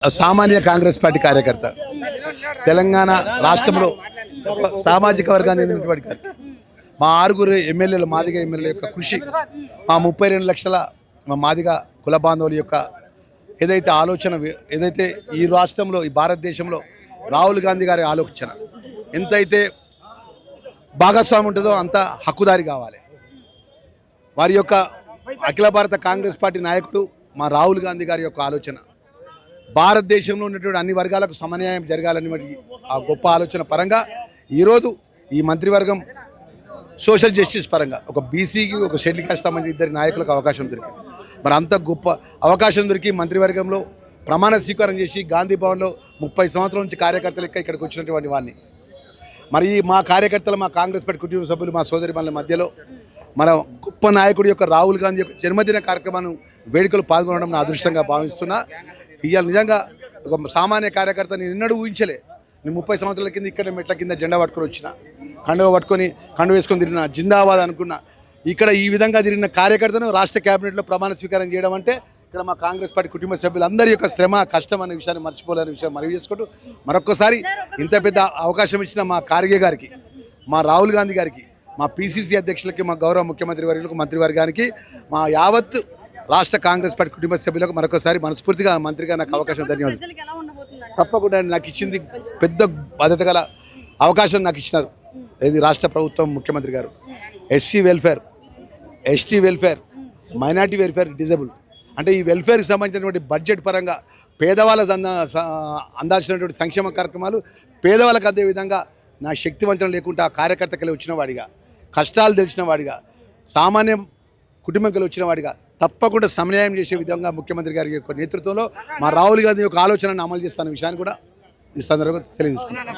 సామాన్య కాంగ్రెస్ పార్టీ కార్యకర్త తెలంగాణ రాష్ట్రంలో సామాజిక వర్గాన్ని చెందినటువంటి మా ఆరుగురు ఎమ్మెల్యేలు మాదిగ ఎమ్మెల్యేల యొక్క కృషి మా 32 లక్షల మా మాదిగ కుల బాంధవుల యొక్క ఏదైతే ఆలోచన ఏదైతే ఈ రాష్ట్రంలో ఈ భారతదేశంలో రాహుల్ గాంధీ గారి ఆలోచన ఎంతైతే భాగస్వామి ఉంటుందో అంత హక్కుదారి కావాలి. వారి యొక్క అఖిల భారత కాంగ్రెస్ పార్టీ నాయకుడు మా రాహుల్ గాంధీ గారి యొక్క ఆలోచన భారతదేశంలో ఉన్నటువంటి అన్ని వర్గాలకు సమన్యాయం జరగాలని ఆ గొప్ప ఆలోచన పరంగా ఈరోజు ఈ మంత్రివర్గం సోషల్ జస్టిస్ పరంగా ఒక బీసీకి ఒక షెడ్యూల్ కాస్ట్ సంబంధించిన ఇద్దరు నాయకులకు అవకాశం దొరికింది. మరి అంత గొప్ప అవకాశం దొరికి మంత్రివర్గంలో ప్రమాణ స్వీకారం చేసి గాంధీ భవన్లో 30 సంవత్సరాల నుంచి కార్యకర్తలు ఇక్కడికి వచ్చినటువంటి వాడిని మరి మా కార్యకర్తలు మా కాంగ్రెస్ పార్టీ కుటుంబ సభ్యులు మా సోదరి మళ్ళీ మధ్యలో మన గొప్ప నాయకుడి యొక్క రాహుల్ గాంధీ యొక్క జన్మదిన కార్యక్రమాన్ని వేడుకలు పాల్గొనడం నా అదృష్టంగా భావిస్తున్నా. ఇవాళ నిజంగా ఒక సామాన్య కార్యకర్త నేను ఎన్నడూ ఊహించలే. నేను 30 సంవత్సరాల కింద ఇక్కడ మెట్ల కింద జెండా పట్టుకొని వచ్చిన కండువ వేసుకొని తిరిగిన జిందాబాద్ అనుకున్నా. ఇక్కడ ఈ విధంగా తిరిగిన కార్యకర్తను రాష్ట్ర కేబినెట్లో ప్రమాణ స్వీకారం చేయడం అంటే ఇక్కడ మా కాంగ్రెస్ పార్టీ కుటుంబ సభ్యులందరి యొక్క శ్రమ కష్టం అనే విషయాన్ని మర్చిపోలేని విషయం మనవి చేసుకుంటూ మరొకసారి ఇంత పెద్ద అవకాశం ఇచ్చిన మా ఖార్గే గారికి, మా రాహుల్ గాంధీ గారికి, మా పిసిసి అధ్యక్షులకి, మా గౌరవ ముఖ్యమంత్రి వర్యులకు, మంత్రివర్గానికి, మా యావత్ రాష్ట్ర కాంగ్రెస్ పార్టీ కుటుంబ సభ్యులకు మరొకసారి మనస్ఫూర్తిగా మంత్రిగా నాకు అవకాశం ధన్యవాదాలు. తప్పకుండా నాకు ఇచ్చింది పెద్ద బాధ్యత గల అవకాశం నాకు ఇచ్చినారు. ఇది రాష్ట్ర ప్రభుత్వం ముఖ్యమంత్రి గారు SC welfare, ST welfare, minority welfare, disable అంటే ఈ వెల్ఫేర్కి సంబంధించినటువంటి బడ్జెట్ పరంగా పేదవాళ్ళకు అందాల్సినటువంటి సంక్షేమ కార్యక్రమాలు పేదవాళ్ళకు అందే విధంగా నా శక్తి వంచన లేకుండా ఆ కార్యకర్తకి వచ్చిన వాడిగా, కష్టాలు తెలిసిన వాడిగా, సామాన్య కుటుంబంకి వచ్చిన వాడిగా తప్పకుండా సమన్వయం చేసే విధంగా ముఖ్యమంత్రి గారి యొక్క నేతృత్వంలో మా రాహుల్ గాంధీ యొక్క ఆలోచనను అమలు చేస్తున్న విషయాన్ని కూడా ఈ సందర్భంగా తెలియజేసుకుంటున్నాను.